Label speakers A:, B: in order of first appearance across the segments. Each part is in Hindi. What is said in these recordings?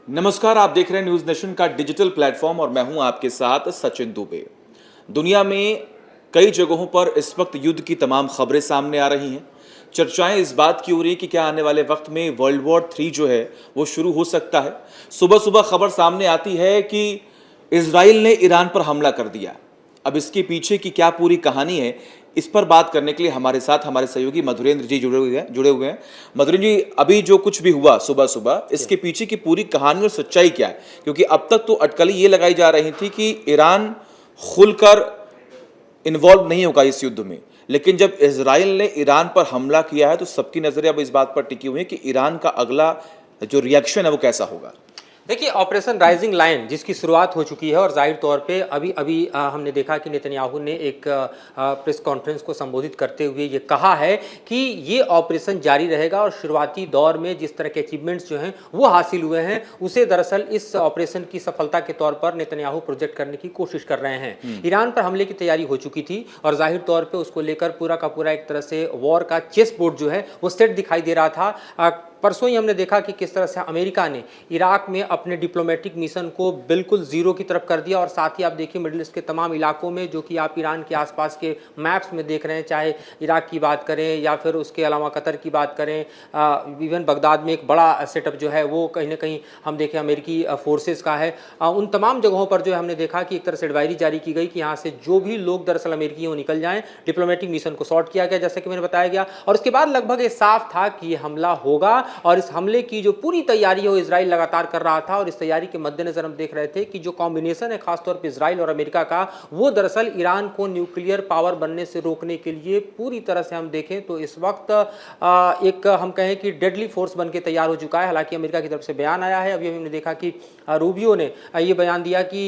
A: नमस्कार, आप देख रहे हैं न्यूज नेशन का डिजिटल प्लेटफॉर्म और मैं हूं आपके साथ सचिन दुबे। दुनिया में कई जगहों पर इस वक्त युद्ध की तमाम खबरें सामने आ रही हैं। चर्चाएं इस बात की हो रही है कि क्या आने वाले वक्त में वर्ल्ड वॉर 3 जो है वो शुरू हो सकता है। सुबह सुबह खबर सामने आती है कि इजराइल ने ईरान पर हमला कर दिया। अब इसके पीछे की क्या पूरी कहानी है, इस पर बात करने के लिए हमारे साथ हमारे सहयोगी मधुरेंद्र जी जुड़े हुए हैं। मधुरेंद्र जी, अभी जो कुछ भी हुआ सुबह सुबह, इसके पीछे की पूरी कहानी और सच्चाई क्या है? क्योंकि अब तक तो अटकलें ये लगाई जा रही थी कि ईरान खुलकर इन्वॉल्व नहीं होगा इस युद्ध में, लेकिन जब इजराइल ने ईरान पर हमला किया है तो सबकी नजरें अब इस बात पर टिकी हुई है कि ईरान का अगला जो रिएक्शन है वो कैसा होगा।
B: देखिए, ऑपरेशन राइजिंग लायन जिसकी शुरुआत हो चुकी है और जाहिर तौर पे अभी अभी हमने देखा कि नेतन्याहू ने एक प्रेस कॉन्फ्रेंस को संबोधित करते हुए ये कहा है कि ये ऑपरेशन जारी रहेगा और शुरुआती दौर में जिस तरह के अचीवमेंट्स जो हैं वो हासिल हुए हैं उसे दरअसल इस ऑपरेशन की सफलता के तौर पर नेतन्याहू प्रोजेक्ट करने की कोशिश कर रहे हैं। ईरान पर हमले की तैयारी हो चुकी थी और जाहिर तौर पर उसको लेकर पूरा का पूरा एक तरह से वॉर का चेस बोर्ड जो है वो सेट दिखाई दे रहा था। परसों ही हमने देखा कि किस तरह से अमेरिका ने इराक में अपने डिप्लोमेटिक मिशन को बिल्कुल जीरो की तरफ कर दिया और साथ ही आप देखिए मिडिल ईस्ट के तमाम इलाकों में जो कि आप ईरान के आसपास के मैप्स में देख रहे हैं, चाहे इराक की बात करें या फिर उसके अलावा कतर की बात करें, इवन बगदाद में एक बड़ा सेटअप जो है वो कहीं ना कहीं हम देखें अमेरिकी फोर्सेस का है। उन तमाम जगहों पर जो है हमने देखा कि एक तरह से एडवाइजरी जारी की गई कि यहाँ से जो भी लोग दरअसल अमेरिकी हैं वो निकल जाएं। डिप्लोमेटिक मिशन को सॉर्ट किया गया जैसे कि मैंने बताया गया और उसके बाद लगभग ये साफ था कि ये हमला होगा और इस हमले की जो पूरी तैयारी है वो इजराइल लगातार कर रहा था और इस तैयारी के मद्देनजर हम देख रहे थे कि जो कॉम्बिनेशन है खासतौर पर इजराइल और अमेरिका का, वो दरअसल ईरान को न्यूक्लियर पावर बनने से रोकने के लिए पूरी तरह से हम देखें तो इस वक्त एक हम कहें कि डेडली फोर्स बन के तैयार हो चुका है। हालांकि अमेरिका की तरफ से बयान आया है, अभी हमने देखा कि रूबियो ने ये बयान दिया कि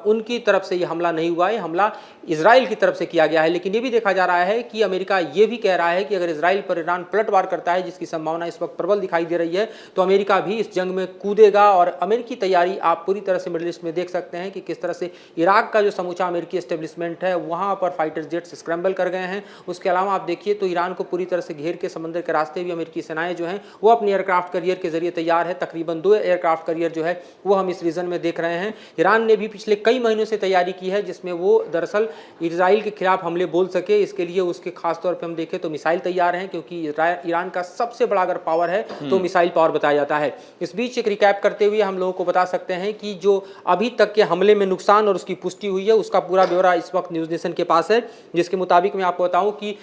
B: उनकी तरफ से ये हमला नहीं हुआ है, हमला इजराइल की तरफ से किया गया है। लेकिन ये भी देखा जा रहा है कि अमेरिका ये भी कह रहा है कि अगर इजराइल पर ईरान पलटवार करता है, जिसकी संभावना इस वक्त प्रबल दिखाई दे रही है, तो अमेरिका भी इस जंग में कूदेगा। और अमेरिकी तैयारी आप पूरी तरह से मिडिल ईस्ट में देख सकते हैं कि किस तरह से इराक का जो समूचा अमेरिकी एस्टेब्लिशमेंट है वहां पर फाइटर जेट्स स्क्रैम्बल कर गए हैं। उसके अलावा आप देखिए तो ईरान को पूरी तरह से घेर के समंदर के रास्ते भी अमेरिकी सेनाएं जो हैं वो अपनी एयरक्राफ्ट करियर के जरिए तैयार है। तकरीबन 2 एयरक्राफ्ट करियर जो है वो हम इस रीजन में देख रहे हैं। ईरान ने भी पिछले कई महीनों से तैयारी की है जिसमें वो दरअसल इजराइल के खिलाफ हमले बोल सके। इसके लिए उसके खासतौर पर हम देखें तो मिसाइल तैयार हैं, क्योंकि ईरान का सबसे बड़ा अगर पावर है तो मिसाइल पावर बताया जाता है। इस बीच एक रिकैप करते हुए हम लोगों को बता सकते हैं कि जो अभी तक के हमले में नुकसान और उसकी पुष्टि हुई है उसका पूरा ब्यौरा इस वक्त न्यूज नेशन के पास है, जिसके मुताबिक मैं आपको बताऊं कि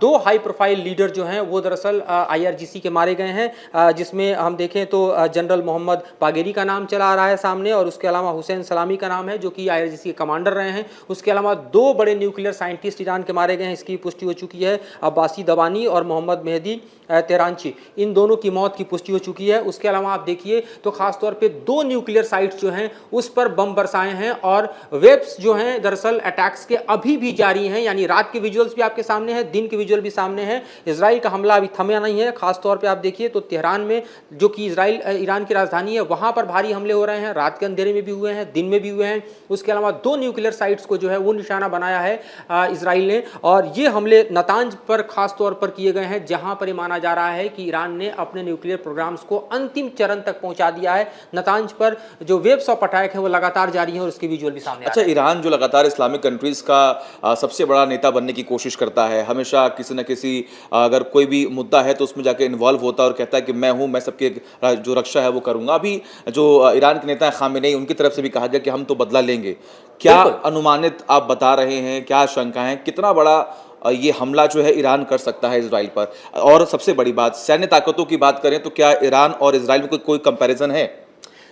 B: 2 हाई प्रोफाइल लीडर जो हैं वो दरअसल IRGC के मारे गए हैं, जिसमें हम देखें तो जनरल मोहम्मद बागेरी का नाम चला आ रहा है सामने और उसके अलावा हुसैन सलामी का नाम है जो कि IRGC के कमांडर रहे हैं। उसके अलावा 2 बड़े न्यूक्लियर साइंटिस्ट ईरान के मारे गए हैं, इसकी पुष्टि हो चुकी है। अब्बासी दवानी और मोहम्मद मेहदी तेरांची, इन दोनों की मौत की पुष्टि हो चुकी है। उसके अलावा आप देखिए तो खासतौर पे 2 न्यूक्लियर साइट्स जो हैं उस पर बम बरसाए हैं और वेब्स जो हैं दरअसल अटैक्स के अभी भी जारी हैं, यानी रात के विजुअल्स भी आपके सामने हैं, दिन के विजुअल भी सामने हैं। इजराइल का हमला अभी थमा नहीं है। खासतौर पे आप देखिए तो तेहरान में जो कि ईरान की राजधानी है वहां पर भारी हमले हो रहे हैं, रात के अंधेरे में भी हुए हैं, दिन में भी हुए हैं। उसके अलावा 2 न्यूक्लियर साइट्स को जो है वो निशाना बनाया है इजराइल ने और ये हमले नतांज पर खासतौर पर किए गए हैं, जहां पर माना जा रहा है कि ईरान ने अपने न्यूक्लियर प्रोग्राम्स को अंतिम चरण तक पहुंचा दिया है। नतांज पर जो वेव्स ऑफ अटैक है वो लगातार जारी है और उसके विजुअल भी सामने
A: अच्छा, ईरान जो लगातार इस्लामिक कंट्रीज का सबसे बड़ा नेता बनने की कोशिश करता है, हमेशा किसी न किसी अगर कोई भी मुद्दा है तो उसमें जाके इन्वॉल्व होता है और कहता है कि मैं हूं, मैं सबके जो रक्षा है वो करूंगा। अभी जो ईरान के नेता खामेनेई, उनकी तरफ से भी कहा गया कि हम तो बदला लेंगे। क्या अनुमानित आप बता रहे हैं, क्या आशंकाएं, कितना बड़ा ये हमला जो है ईरान कर सकता है इजराइल पर? और सबसे बड़ी बात, सैन्य ताकतों की बात करें तो क्या ईरान और इजराइल में कोई कंपैरिजन है?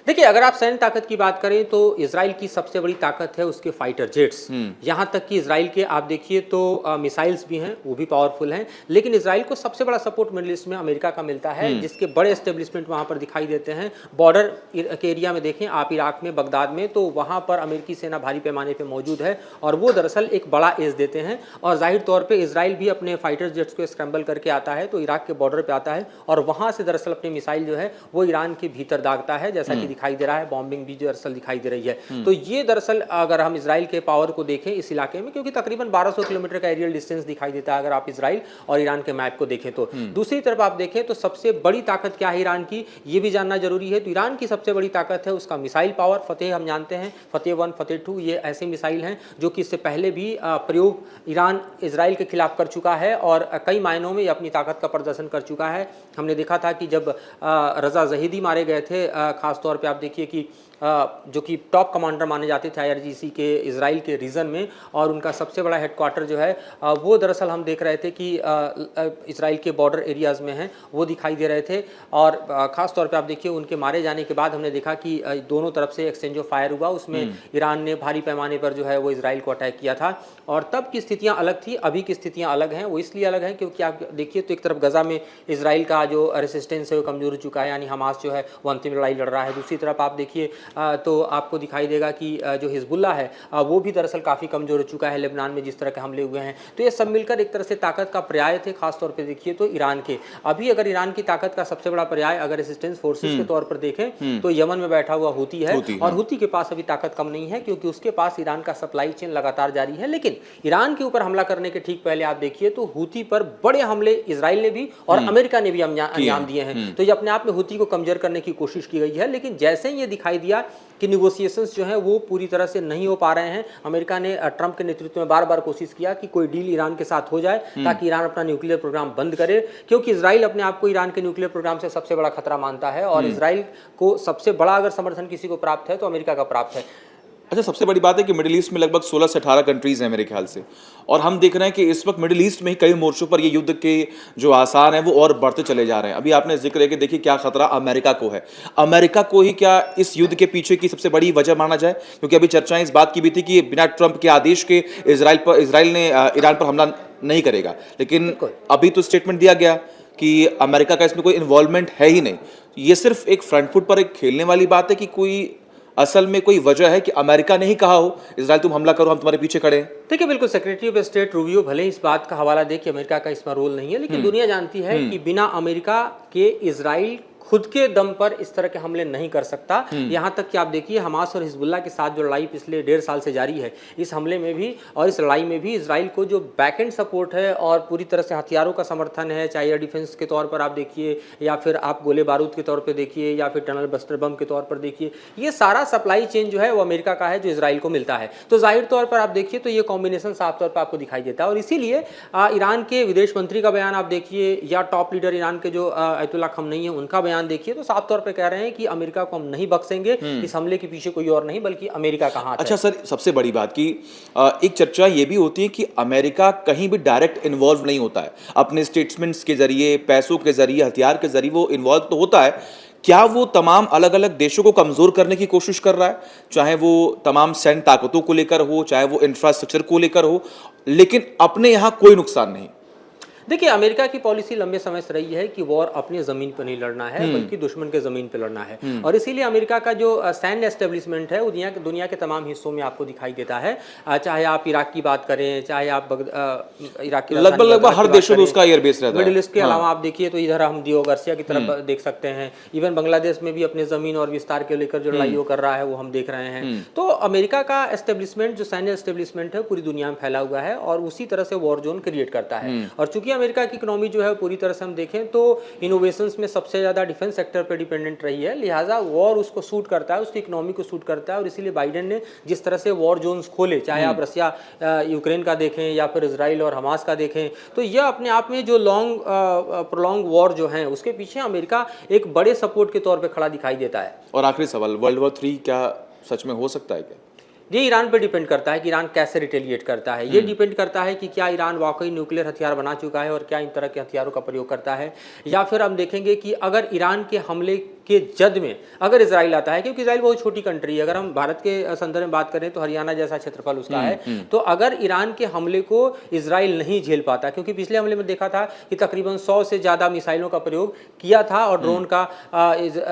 B: देखिए, अगर आप सैन्य ताकत की बात करें तो इजराइल की सबसे बड़ी ताकत है उसके फाइटर जेट्स। यहां तक कि इजराइल के आप देखिए तो मिसाइल्स भी हैं, वो भी पावरफुल हैं, लेकिन इजराइल को सबसे बड़ा सपोर्ट मिडिल ईस्ट में अमेरिका का मिलता है, जिसके बड़े एस्टेब्लिशमेंट वहां पर दिखाई देते हैं। बॉर्डर के एरिया में देखें आप इराक में, बगदाद में, तो वहां पर अमेरिकी सेना भारी पैमाने पर मौजूद है और वो दरअसल एक बड़ा एज देते हैं। और जाहिर तौर पर इजराइल भी अपने फाइटर जेट्स को स्क्रैम्बल करके आता है तो इराक के बॉर्डर पर आता है और वहां से दरअसल अपनी मिसाइल जो है वो ईरान के भीतर दागता है, जैसा कि दिखाई दे रहा है, बॉम्बिंग भी दरअसल दिखाई दे रही है। तो ये दरअसल अगर हम इजराइल के पावर को देखें इस इलाके में, क्योंकि तकरीबन 1200 किलोमीटर का एरियल डिस्टेंस दिखाई देता है अगर आप इजराइल और ईरान के मैप को देखें तो। दूसरी तरफ आप देखें तो सबसे बड़ी ताकत क्या है ईरान की, ये भी जानना जरूरी है। तो ईरान की सबसे बड़ी ताकत है उसका मिसाइल पावर। फतेह हम जानते हैं, फतेह 1, फतेह 2 ये ऐसे मिसाइल हैं जो कि इससे पहले भी प्रयोग ईरान इजराइल के खिलाफ कर चुका है और कई मायनों में ये अपनी ताकत का प्रदर्शन कर चुका है। हमने देखा था कि जब रजा जहीदी मारे गए थे, खासतौर पे आप देखिए कि जो कि टॉप कमांडर माने जाते थे IRGC के इजराइल के रीजन में, और उनका सबसे बड़ा हेडक्वार्टर जो है वो दरअसल हम देख रहे थे कि इजराइल के बॉर्डर एरियाज़ में हैं, वो दिखाई दे रहे थे। और ख़ास तौर पे आप देखिए उनके मारे जाने के बाद हमने देखा कि दोनों तरफ से एक्सचेंज ऑफ फायर हुआ, उसमें ईरान ने भारी पैमाने पर जो है वो इजराइल को अटैक किया था। और तब की स्थितियाँ अलग थी, अभी की स्थितियाँ अलग हैं। वो इसलिए अलग हैं क्योंकि आप देखिए तो एक तरफ गजा में इजराइल का जो रेसिस्टेंस है वो कमज़ोर हो चुका है, यानी हमास जो है वो अंतिम लड़ाई लड़ रहा है। दूसरी तरफ आप देखिए तो आपको दिखाई देगा कि जो हिजबुल्लाह है वो भी दरअसल काफ़ी कमज़ोर हो चुका है लेबनान में जिस तरह के हमले हुए हैं। तो ये सब मिलकर एक तरह से ताकत का पर्याय थे, खासतौर पे देखिए तो ईरान के। अभी अगर ईरान की ताकत का सबसे बड़ा पर्याय अगर रेसिस्टेंस फोर्सेस के तौर पर देखें तो यमन में बैठा हुआ हूती है, और हूती के पास अभी ताकत कम नहीं है क्योंकि उसके पास ईरान का सप्लाई चेन लगातार जारी है। लेकिन ईरान के ऊपर हमला करने के ठीक पहले आप देखिए तो हूती पर बड़े हमले इजराइल ने भी और अमेरिका ने भी अंजाम दिए हैं। तो ये अपने आप में हूती को कमजोर करने की कोशिश की गई है। लेकिन जैसे ही ये दिखाई दिया कि निगोशिएशंस जो हैं वो पूरी तरह से नहीं हो पा रहे हैं, अमेरिका ने ट्रंप के नेतृत्व में बार बार कोशिश किया कि कोई डील ईरान के साथ हो जाए ताकि ईरान अपना न्यूक्लियर प्रोग्राम बंद करे, क्योंकि इजराइल अपने आप को ईरान के न्यूक्लियर प्रोग्राम से सबसे बड़ा खतरा मानता है और इजराइल को सबसे बड़ा अगर समर्थन किसी को प्राप्त है तो अमेरिका का प्राप्त है।
A: अच्छा, सबसे बड़ी बात है कि मिडिल ईस्ट में लगभग 16 से 18 कंट्रीज हैं मेरे ख्याल से, और हम देख रहे हैं कि इस वक्त मिडिल ईस्ट में ही कई मोर्चों पर ये युद्ध के जो आसार हैं वो और बढ़ते चले जा रहे हैं। अभी आपने जिक्र है कि देखिए क्या खतरा अमेरिका को है, अमेरिका को ही क्या इस युद्ध के पीछे की सबसे बड़ी वजह माना जाए? क्योंकि अभी चर्चाएं इस बात की भी थी कि बिना ट्रंप के आदेश के इजराइल ने ईरान पर हमला नहीं करेगा, लेकिन अभी तो स्टेटमेंट दिया गया कि अमेरिका का इसमें कोई इन्वॉल्वमेंट है ही नहीं। ये सिर्फ एक फ्रंट फुट पर एक खेलने वाली बात है कि कोई असल में कोई वजह है कि अमेरिका ने ही कहा हो इजराइल तुम हमला करो, हम तुम्हारे पीछे खड़े हैं?
B: देखिए बिल्कुल, सेक्रेटरी ऑफ स्टेट रूबियो भले इस बात का हवाला दे कि अमेरिका का इसमें रोल नहीं है, लेकिन दुनिया जानती है कि बिना अमेरिका के इजराइल खुद के दम पर इस तरह के हमले नहीं कर सकता। यहाँ तक कि आप देखिए हमास और हिजबुल्लाह के साथ जो लड़ाई पिछले 1.5 साल से जारी है, इस हमले में भी और इस लड़ाई में भी इजराइल को जो बैकएंड सपोर्ट है और पूरी तरह से हथियारों का समर्थन है, चाहे एयर डिफेंस के तौर पर आप देखिए या फिर आप गोले बारूद के तौर पर देखिए या फिर टनल बस्टर बम के तौर पर देखिए, ये सारा सप्लाई चेन जो है वो अमेरिका का है जो इजराइल को मिलता है। तो जाहिर तौर पर आप देखिए तो ये कॉम्बिनेशन साफ तौर पर आपको दिखाई देता है। और इसीलिए ईरान के विदेश मंत्री का बयान आप देखिए या टॉप लीडर ईरान के जो अयतुल्ला खमनेई है उनका बयान देखिए, तो साफ तौर पे कह रहे हैं कि अमेरिका को हम नहीं बख्शेंगे, इस हमले के पीछे कोई और नहीं बल्कि अमेरिका का हाथ है।
A: अच्छा सर, सबसे बड़ी बात की एक चर्चा ये भी होती है कि अमेरिका कहीं भी डायरेक्ट इन्वॉल्व नहीं होता है, अपने स्टेटमेंट्स के जरिए, पैसों के जरिए, हथियार के जरिए वो इन्वॉल्व तो होता है। क्या वो तमाम अलग अलग देशों को कमजोर करने की कोशिश कर रहा है, चाहे वो तमाम सैन्य ताकतों को लेकर हो, चाहे वो इंफ्रास्ट्रक्चर को लेकर हो, लेकिन अपने यहाँ कोई नुकसान नहीं?
B: देखिए अमेरिका की पॉलिसी लंबे समय से रही है कि वॉर अपनी जमीन पर नहीं लड़ना है बल्कि दुश्मन के जमीन पर लड़ना है, और इसीलिए अमेरिका का जो सैन्य एस्टेब्लिशमेंट है वो दुनिया के तमाम हिस्सों में आपको दिखाई देता है। चाहे आप इराक की बात करें, चाहे आप इराक की
A: लगभग हर देशों में उसका एयरबेस रहता है।
B: मिडिल ईस्ट के अलावा आप देखिए तो इधर हम दियो गार्सिया की तरफ देख सकते हैं, इवन बांग्लादेश में भी अपने जमीन और विस्तार के लेकर जो लड़ाई कर रहा है वो हम देख रहे हैं। तो अमेरिका का एस्टेब्लिशमेंट जो सैन्य एस्टेब्लिशमेंट है पूरी दुनिया में फैला हुआ है और उसी तरह से वॉर जोन क्रिएट करता है। और चूंकि अमेरिका की इकोनॉमी जो है पूरी तरह से हम देखें तो इनोवेशंस में सबसे ज्यादा डिफेंस सेक्टर पर डिपेंडेंट रही है, लिहाजा वॉर उसको सूट करता है, उसकी इकोनॉमी को सूट करता है। और इसीलिए बाइडेन ने जिस तरह से वॉर जोन्स खोले, चाहे आप रसिया यूक्रेन का देखें या फिर इजराइल और हमास का देखें, तो यह अपने आप में जो प्रोलॉन्ग वॉर जो है उसके पीछे अमेरिका एक बड़े सपोर्ट के तौर पर खड़ा दिखाई देता है।
A: और आखिरी सवाल, वर्ल्ड वॉर 3 क्या सच में हो सकता है क्या?
B: ये ईरान पर डिपेंड करता है कि ईरान कैसे रिटेलिएट करता है। ये डिपेंड करता है कि क्या ईरान वाकई न्यूक्लियर हथियार बना चुका है और क्या इन तरह के हथियारों का प्रयोग करता है, या फिर हम देखेंगे कि अगर ईरान के हमले के जद में अगर इजराइल आता है, क्योंकि इजराइल बहुत छोटी कंट्री है, अगर हम भारत के संदर्भ में बात करें तो हरियाणा जैसा क्षेत्रफल उसका है, तो अगर ईरान के हमले को इजराइल नहीं झेल पाता, क्योंकि पिछले हमले में देखा था कि तकरीबन 100 से ज़्यादा मिसाइलों का प्रयोग किया था और ड्रोन का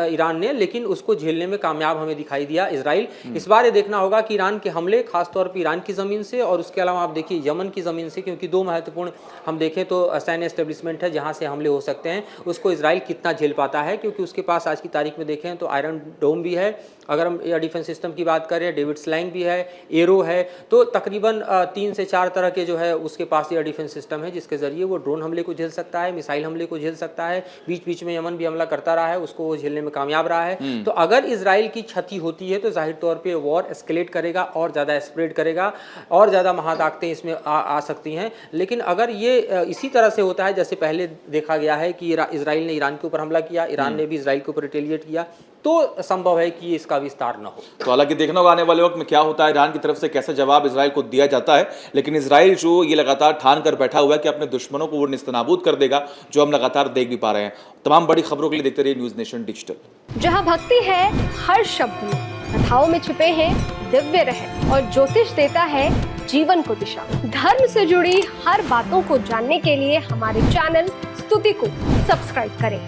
B: ईरान ने, लेकिन उसको झेलने में कामयाब हमें दिखाई दिया इजराइल। इस बार ये देखना होगा कि ईरान ईरान के हमले, खासतौर पर ईरान की ज़मीन से, और उसके अलावा आप देखिए यमन की ज़मीन से, क्योंकि दो महत्वपूर्ण हम देखें तो सैन्य एस्टेब्लिशमेंट है जहाँ से हमले हो सकते हैं, उसको इजराइल कितना झेल पाता है, क्योंकि उसके पास आज की तारीख में देखें तो आयरन डोम भी है, अगर हम एयर डिफेंस सिस्टम की बात करें, डेविड स्लैंग भी है, एरो है, तो तकरीबन 3 से 4 तरह के जो है उसके पास एयर डिफेंस सिस्टम है जिसके ज़रिए वो ड्रोन हमले को झेल सकता है, मिसाइल हमले को झेल सकता है। बीच बीच में यमन भी हमला करता रहा है, उसको वो झेलने में कामयाब रहा है। तो अगर इजराइल की क्षति होती है तो जाहिर तौर पर वॉर एस्केलेट करेगा और ज़्यादा स्प्रेड करेगा और ज़्यादा महाताकतें इसमें आ सकती हैं। लेकिन अगर ये इसी तरह से होता है जैसे पहले देखा गया है कि इजराइल ने ईरान के ऊपर हमला किया, ईरान ने भी इजराइल के ऊपर रिटेलिएट किया, तो संभव है कि इसका विस्तार न हो।
A: तो हालांकि देखना होगा आने वाले वक्त में क्या होता है, ईरान की तरफ से कैसा जवाब इजराइल को दिया जाता है। लेकिन इजराइल जो ये लगातार ठान कर बैठा हुआ है कि अपने दुश्मनों को वो निस्तनाबूद कर देगा, जो हम लगातार देख भी पा रहे हैं। तमाम बड़ी खबरों के लिए देखते रहिए न्यूज़ नेशन डिजिटल।
C: जहां भक्ति है हर शब्द में, कथाओं में छिपे हैं दिव्य रहस्य और ज्योतिष देता है जीवन को दिशा। धर्म से जुड़ी हर बातों को जानने के लिए हमारे चैनल स्तुति को सब्सक्राइब करें।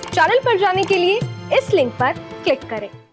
C: चैनल पर जाने के लिए इस लिंक पर क्लिक करें।